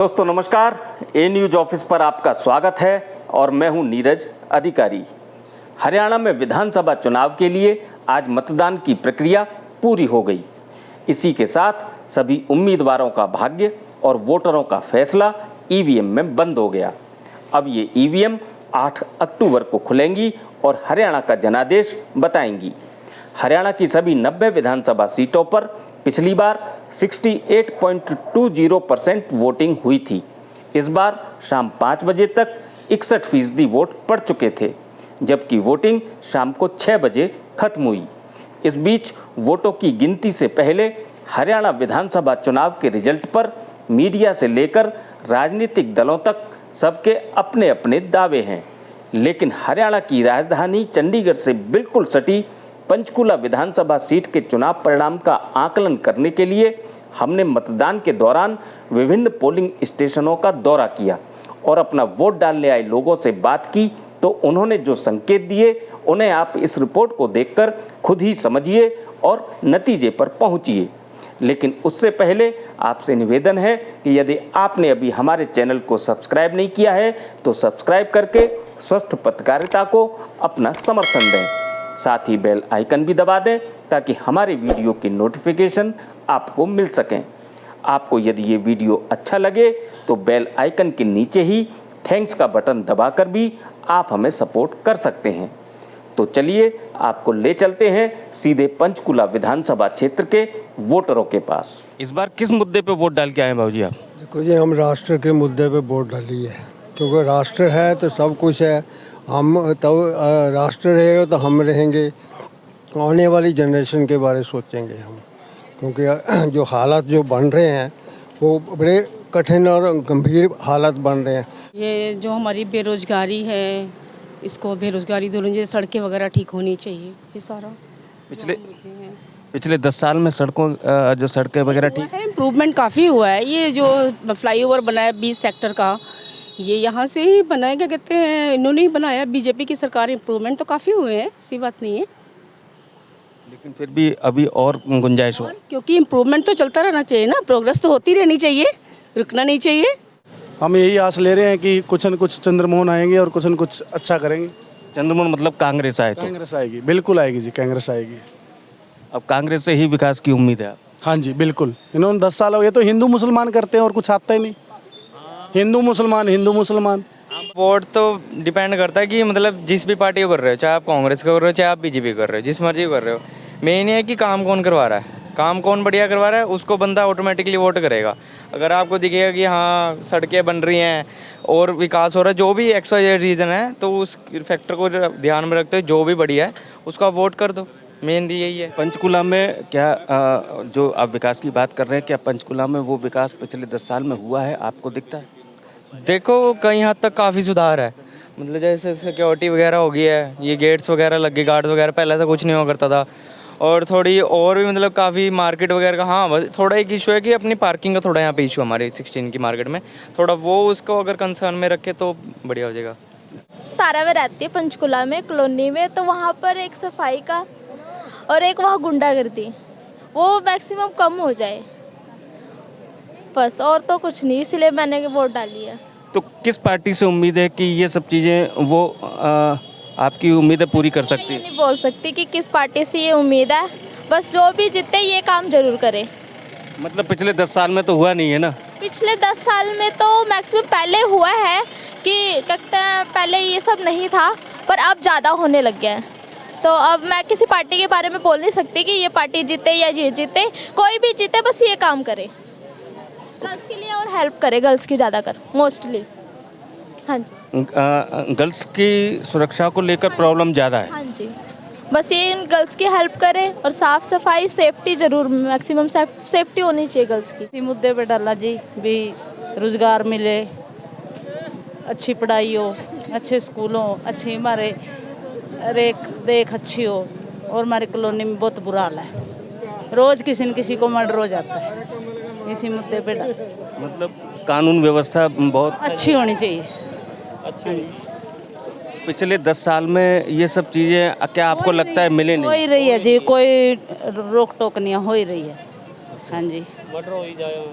दोस्तों नमस्कार, ए news office पर आपका स्वागत है और मैं हूं नीरज अधिकारी। हरियाणा में विधानसभा चुनाव के लिए आज मतदान की प्रक्रिया पूरी हो गई। इसी के साथ सभी उम्मीदवारों का भाग्य और वोटरों का फैसला ईवीएम में बंद हो गया। अब ये ईवीएम 8 अक्टूबर को खुलेंगी और हरियाणा का जनादेश बताएंगी। हरियाणा की सभी 90 विधानसभा सीटों पर पिछली बार 68.20% वोटिंग हुई थी। इस बार शाम 5 बजे तक 61% वोट पड़ चुके थे, जबकि वोटिंग शाम को 6 बजे खत्म हुई। इस बीच वोटों की गिनती से पहले हरियाणा विधानसभा चुनाव के रिजल्ट पर मीडिया से लेकर राजनीतिक दलों तक सबके अपने अपने दावे हैं। लेकिन हरियाणा की राजधानी चंडीगढ़ से बिल्कुल सटी पंचकुला विधानसभा सीट के चुनाव परिणाम का आकलन करने के लिए हमने मतदान के दौरान विभिन्न पोलिंग स्टेशनों का दौरा किया और अपना वोट डालने आए लोगों से बात की, तो उन्होंने जो संकेत दिए उन्हें आप इस रिपोर्ट को देखकर खुद ही समझिए और नतीजे पर पहुंचिए। लेकिन उससे पहले आपसे निवेदन है कि यदि आपने अभी हमारे चैनल को सब्सक्राइब नहीं किया है तो सब्सक्राइब करके स्वस्थ पत्रकारिता को अपना समर्थन दें। साथ ही बेल आइकन भी दबा दें ताकि हमारे वीडियो की नोटिफिकेशन आपको मिल सकें। आपको यदि ये वीडियो अच्छा लगे तो बेल आइकन के नीचे ही थैंक्स का बटन दबाकर भी आप हमें सपोर्ट कर सकते हैं। तो चलिए आपको ले चलते हैं सीधे पंचकुला विधानसभा क्षेत्र के वोटरों के पास। इस बार किस मुद्दे पे वोट डाल के आए बाबूजी आप? देखो जी, हम राष्ट्र के मुद्दे पे वोट डाली है, क्योंकि राष्ट्र है तो सब कुछ है। हम तो राष्ट्र रहेगा तो हम रहेंगे, आने वाली जनरेशन के बारे सोचेंगे हम, क्योंकि जो हालात जो बन रहे हैं वो बड़े कठिन और गंभीर हालात बन रहे हैं। ये जो हमारी बेरोजगारी है, इसको बेरोजगारी दूर होनी चाहिए, सड़कें वगैरह ठीक होनी चाहिए, ये सारा पिछले 10 साल में जो सड़कें वगैरह ठीक है। इम्प्रूवमेंट काफ़ी हुआ है। ये जो फ्लाईओवर बना है 20 सेक्टर का, ये यहाँ से ही बना है, क्या कहते हैं, इन्होंने ही बनाया, बीजेपी की सरकार। इम्प्रूवमेंट तो काफ़ी हुए हैं, ऐसी बात नहीं है, लेकिन फिर भी अभी और गुंजाइश हो, क्योंकि इम्प्रूवमेंट तो चलता रहना चाहिए ना, प्रोग्रेस तो होती रहनी चाहिए, रुकना नहीं चाहिए। हम यही आस ले रहे हैं कि कुछ न कुछ चंद्रमोहन आएंगे और कुछ न कुछ अच्छा करेंगे। चंद्रमोहन मतलब कांग्रेस आए तो? कांग्रेस आएगी, बिल्कुल आएगी जी, कांग्रेस आएगी। अब कांग्रेस से ही विकास की उम्मीद है? हाँ जी बिल्कुल। इन्होंने 10 साल हो गए, तो हिंदू मुसलमान करते हैं और कुछ आता ही नहीं। हिंदू मुसलमान। वोट तो डिपेंड करता है कि मतलब जिस भी पार्टी को कर रहे हो, चाहे आप कांग्रेस को कर रहे हो, चाहे आप बीजेपी कर रहे हो, जिस मर्जी को कर रहे हो, मेन ये है कि काम कौन करवा रहा है, काम कौन बढ़िया करवा रहा है, उसको बंदा ऑटोमेटिकली वोट करेगा। अगर आपको दिखेगा कि हाँ सड़कें बन रही हैं और विकास हो रहा है, जो भी XYZ रीज़न है, तो उस फैक्टर को ध्यान में रखते हुए जो भी बढ़िया है उसको आप वोट कर दो। मेन यही है। पंचकुला में क्या जो आप विकास की बात कर रहे हैं, क्या पंचकुला में वो विकास पिछले 10 साल में हुआ है, आपको दिखता है? देखो कई हद तक काफ़ी सुधार है, मतलब जैसे सिक्योरिटी वगैरह हो गई है, ये गेट्स वगैरह लग गए, गार्ड वगैरह, पहले ऐसा कुछ नहीं हुआ करता था। और थोड़ी और भी मतलब काफ़ी मार्केट वगैरह का, हाँ बस थोड़ा एक इशू है कि अपनी पार्किंग का थोड़ा यहाँ पे इशू हमारे 16 की मार्केट में, थोड़ा वो उसको अगर कंसर्न में रखे तो बढ़िया हो जाएगा। 17 में रहती है पंचकुला में, कॉलोनी में, तो वहाँ पर एक सफाई का और एक वहाँ गुंडागर्दी, वो मैक्सिमम कम हो जाए बस, और तो कुछ नहीं, इसलिए मैंने वोट डाली है। तो किस पार्टी से उम्मीद है कि ये सब चीज़ें वो आपकी उम्मीदें पूरी कर सकती है? नहीं बोल सकती कि किस पार्टी से ये उम्मीद है, बस जो भी जीते ये काम जरूर करे। मतलब पिछले 10 साल में तो हुआ नहीं है ना? पिछले 10 साल में तो मैक्सिमम पहले हुआ है कि कहते हैं पहले ये सब नहीं था, पर अब ज़्यादा होने लग गया है। तो अब मैं किसी पार्टी के बारे में बोल नहीं सकती कि ये पार्टी जीते या ये जीते, कोई भी जीते, बस ये काम करे गर्ल्स के लिए और हेल्प करे, गर्ल्स की ज़्यादा कर मोस्टली। हाँ जी, गर्ल्स की सुरक्षा को लेकर प्रॉब्लम ज़्यादा है। हाँ जी, बस ये इन गर्ल्स की हेल्प करे और साफ़ सफाई, सेफ्टी ज़रूर, मैक्सिमम सेफ्टी होनी चाहिए गर्ल्स की। इसी मुद्दे पे डाला जी, भी रोज़गार मिले, अच्छी पढ़ाई हो, अच्छे स्कूल हो, अच्छी हमारे रेख देख अच्छी हो। और हमारी कॉलोनी में बहुत बुरा हाल है, रोज़ किसी न किसी को मर्डर हो जाता है। इसी मुद्दे पे मतलब कानून व्यवस्था बहुत अच्छी होनी चाहिए। पिछले 10 साल में ये सब चीज़ें क्या आपको लगता है मिले नहीं? हो ही रही है जी, कोई रोक टोक नहीं हो ही रही है। हाँ जी,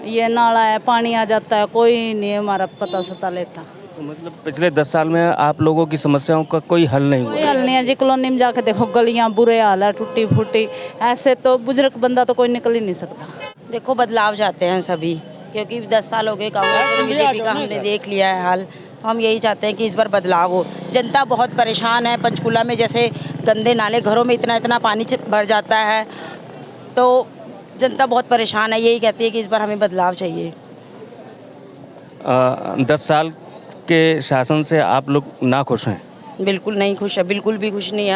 ये नाला है, पानी आ जाता है, कोई नहीं हमारा पता सता लेता। तो मतलब पिछले 10 साल में आप लोगों की समस्याओं का कोई हल नहीं कोई हुआ? हल नहीं है जी। कॉलोनी में जाके देखो, गलियां बुरे हाल है, टूटी फूटी। ऐसे तो बुजुर्ग बंदा तो कोई निकल ही नहीं सकता। देखो बदलाव चाहते हैं सभी, क्योंकि 10 साल हो गए कांग्रेस और बीजेपी का हमने देख लिया है हाल। तो हम यही चाहते हैं कि इस बार बदलाव हो। जनता बहुत परेशान है। पंचकूला में जैसे गंदे नाले, घरों में इतना इतना पानी भर जाता है, तो जनता बहुत परेशान है। यही कहती है कि इस बार हमें बदलाव चाहिए। 10 साल के शासन से आप लोग नाखुश हैं? बिल्कुल नहीं खुश है, बिल्कुल भी खुश नहीं है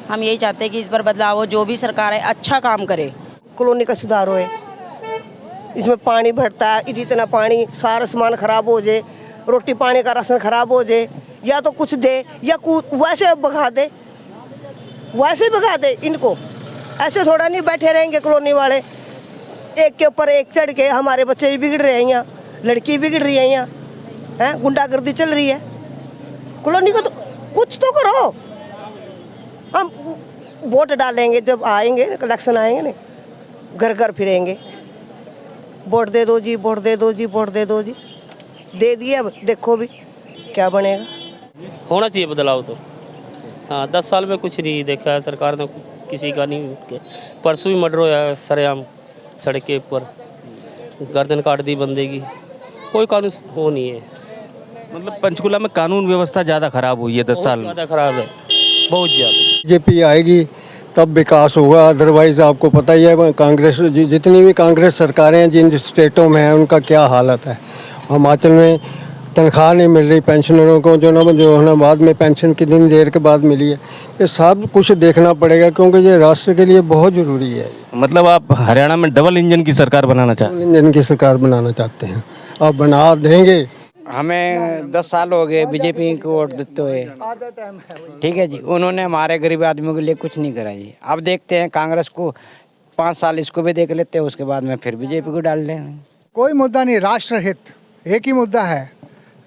हम यही चाहते हैं कि इस बार बदलाव हो। जो भी सरकार है अच्छा काम करे। कॉलोनी का सुधार होए, इसमें पानी भरता है, इतना पानी, सारा सामान खराब हो जाए, रोटी पानी का राशन खराब हो जाए, या तो कुछ दे या वैसे भगा दे, वैसे भगा दे इनको। ऐसे थोड़ा नहीं बैठे रहेंगे कॉलोनी वाले, एक के ऊपर एक चढ़ के। हमारे बच्चे भी बिगड़ रहे हैं यहाँ, लड़की बिगड़ रही है यहाँ, हैं, गुंडागर्दी चल रही है। कॉलोनी को तो कुछ तो करो। हम वोट डालेंगे जब आएंगे, इलेक्शन आएंगे ना, घर घर फिरेंगे, वोट दे दो जी, वोट दे दो जी, वोट दे दो जी। दे दिए, अब देखो भी क्या बनेगा। होना चाहिए बदलाव तो। हाँ, 10 साल में कुछ नहीं देखा है सरकार ने, किसी का नहीं। परसों ही मर्डर होया सरेआम सड़क के ऊपर, गर्दन काट दी बंदे की। कोई कानून हो नहीं है। मतलब पंचकुला में कानून व्यवस्था ज़्यादा खराब हुई है 10 साल में? ज़्यादा खराब है, बहुत ज़्यादा। बीजेपी आएगी तब विकास होगा, अदरवाइज आपको पता ही है कांग्रेस, जितनी भी कांग्रेस सरकारें हैं जिन स्टेटों में हैं उनका क्या हालत है। हिमाचल में तनख्वाह नहीं मिल रही पेंशनरों को, जो है ना बाद में पेंशन कितनी देर के बाद मिली है। ये सब कुछ देखना पड़ेगा, क्योंकि ये राष्ट्र के लिए बहुत ज़रूरी है। मतलब आप हरियाणा में डबल इंजन की सरकार बनाना चाहते हैं? इंजन की सरकार बनाना चाहते हैं, अब बना देंगे। हमें 10 साल हो गए बीजेपी को वोट देते हुए, ठीक है जी। उन्होंने हमारे गरीब आदमियों के लिए कुछ नहीं करा जी। अब देखते हैं कांग्रेस को, 5 साल इसको भी देख लेते हैं, उसके बाद में फिर बीजेपी को डाल दें। कोई मुद्दा नहीं, राष्ट्र हित एक ही मुद्दा है,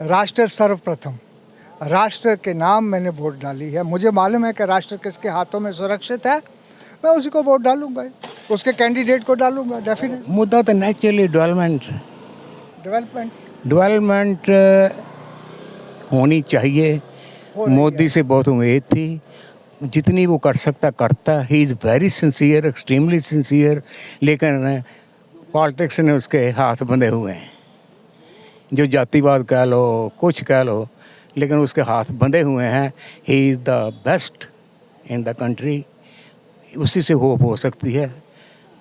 राष्ट्र सर्वप्रथम। राष्ट्र के नाम मैंने वोट डाली है। मुझे मालूम है कि राष्ट्र किसके हाथों में सुरक्षित है, मैं उसी को वोट डालूंगा, उसके कैंडिडेट को डालूंगा डेफिनेट। मुद्दा तो नेचुरली डेवलपमेंट होनी चाहिए। मोदी से बहुत उम्मीद थी, जितनी वो कर सकता करता। He is very sincere, extremely sincere, लेकिन पॉलिटिक्स ने उसके हाथ बंधे हुए हैं। जो जातिवाद कह लो, कुछ कह लो, लेकिन उसके हाथ बंधे हुए हैं। He is the best in the country, उसी से होप हो सकती है,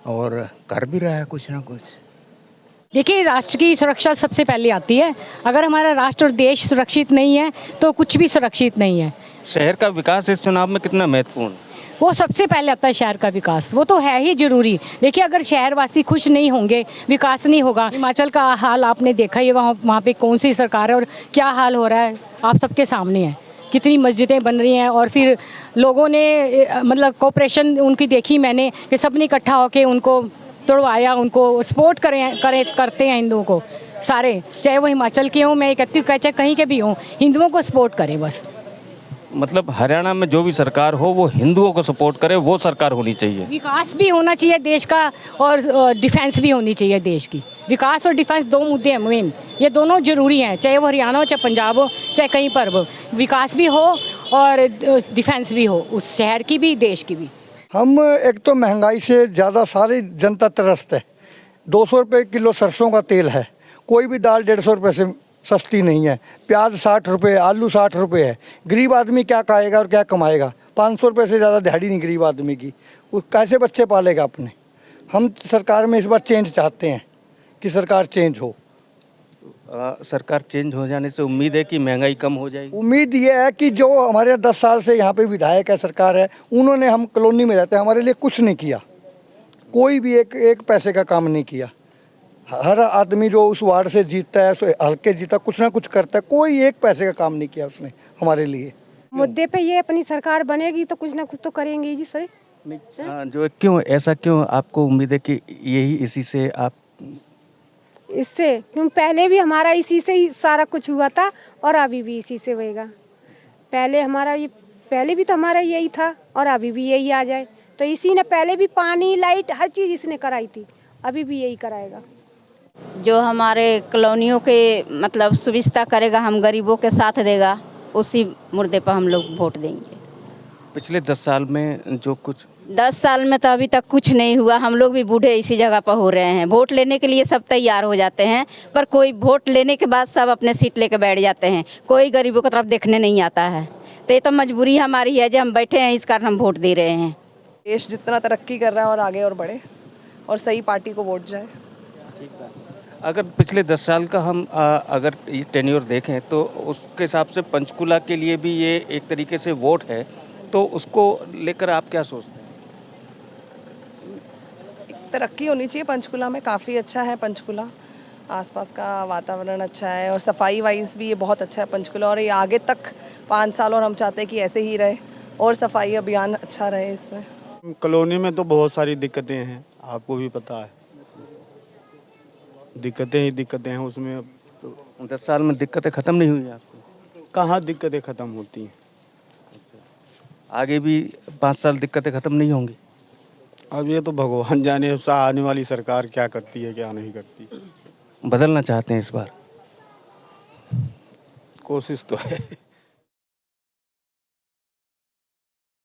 और कर भी रहा है कुछ ना कुछ। देखिए, राष्ट्र की सुरक्षा सबसे पहले आती है। अगर हमारा राष्ट्र और देश सुरक्षित नहीं है तो कुछ भी सुरक्षित नहीं है। शहर का विकास इस चुनाव में कितना महत्वपूर्ण? वो सबसे पहले आता है शहर का विकास, वो तो है ही जरूरी। देखिए, अगर शहरवासी खुश नहीं होंगे, विकास नहीं होगा। हिमाचल का हाल आपने देखा ही है, वहाँ पे कौन सी सरकार है और क्या हाल हो रहा है, आप सबके सामने है। कितनी मस्जिदें बन रही हैं, और फिर लोगों ने मतलब कोऑपरेशन उनकी देखी मैंने, कि सब ने इकट्ठा होकर उनको तोड़वाया, उनको सपोर्ट करते हैं हिंदुओं को सारे, चाहे वो हिमाचल के हों, मैं कहती हूँ चाहे कहीं के भी हों, हिंदुओं को सपोर्ट करें बस। मतलब हरियाणा में जो भी सरकार हो वो हिंदुओं को सपोर्ट करे, वो सरकार होनी चाहिए। विकास भी होना चाहिए देश का, और डिफेंस भी होनी चाहिए देश की। विकास और डिफेंस 2 मुद्दे हैं मेन, ये दोनों जरूरी हैं, चाहे वो हरियाणा हो, चाहे पंजाब हो, चाहे कहीं पर हो। विकास भी हो और डिफेंस भी हो, उस शहर की भी, देश की भी। हम एक तो महंगाई से ज़्यादा सारी जनता त्रस्त है। 200 रुपये किलो सरसों का तेल है, कोई भी दाल 150 रुपये से सस्ती नहीं है। प्याज 60 रुपये, आलू 60 रुपये है। गरीब आदमी क्या खाएगा और क्या कमाएगा? 500 रुपये से ज़्यादा दिहाड़ी नहीं गरीब आदमी की, वो कैसे बच्चे पालेगा अपने? हम सरकार में इस बार चेंज चाहते हैं कि सरकार चेंज हो। सरकार चेंज हो जाने से उम्मीद है कि महंगाई कम हो जाएगी। उम्मीद ये है कि जो हमारे 10 साल से यहाँ पे विधायक है, सरकार है, उन्होंने, हम कॉलोनी में रहते हैं, हमारे लिए कुछ नहीं किया। कोई भी एक पैसे का काम नहीं किया। हर आदमी जो उस वार्ड से जीतता है, हल्के जीता, कुछ ना कुछ करता है, कोई एक पैसे का काम नहीं किया उसने हमारे लिए। मुद्दे पे ये अपनी सरकार बनेगी तो कुछ ना कुछ तो करेंगे जी सर। जो क्यों ऐसा, क्यों आपको उम्मीद है कि यही इसी से आप? इससे क्यों, पहले भी हमारा इसी से ही सारा कुछ हुआ था और अभी भी इसी से होएगा। पहले भी तो हमारा यही था और अभी भी यही आ जाए, तो इसी ने पहले भी पानी, लाइट, हर चीज़ इसने कराई थी अभी भी यही कराएगा। जो हमारे कॉलोनियों के मतलब सुविधा करेगा, हम गरीबों के साथ देगा, उसी मुर्दे पर हम लोग वोट देंगे। पिछले 10 साल में जो कुछ 10 साल में तो अभी तक कुछ नहीं हुआ। हम लोग भी बूढ़े इसी जगह पर हो रहे हैं। वोट लेने के लिए सब तैयार हो जाते हैं, पर कोई वोट लेने के बाद सब अपने सीट लेके बैठ जाते हैं, कोई गरीबों की तरफ देखने नहीं आता है। तो ये तो मजबूरी हमारी है, जो हम बैठे हैं इस कारण हम वोट दे रहे हैं। देश जितना तरक्की कर रहा है और आगे और बढ़े और सही पार्टी को वोट जाए। अगर पिछले 10 साल का हम अगर ये टेन्योर देखें तो उसके हिसाब से पंचकुला के लिए भी ये एक तरीके से वोट है, तो उसको लेकर आप क्या सोचते हैं? तरक्की होनी चाहिए पंचकुला में, काफ़ी अच्छा है पंचकुला, आसपास का वातावरण अच्छा है और सफाई वाइज भी ये बहुत अच्छा है पंचकुला, और ये आगे तक 5 साल और हम चाहते हैं कि ऐसे ही रहे और सफाई अभियान अच्छा रहे इसमें। कॉलोनी में तो बहुत सारी दिक्कतें हैं, आपको भी पता है, दिक्कतें ही दिक्कतें हैं उसमें। अब 10 साल में दिक्कतें ख़त्म नहीं हुई आपको? कहाँ दिक्कतें ख़त्म होती हैं? आगे भी 5 साल दिक्कतें ख़त्म नहीं होंगी? अब ये तो भगवान जाने, उससे आने वाली सरकार क्या करती है क्या नहीं करती। बदलना चाहते हैं इस बार? कोशिश तो है।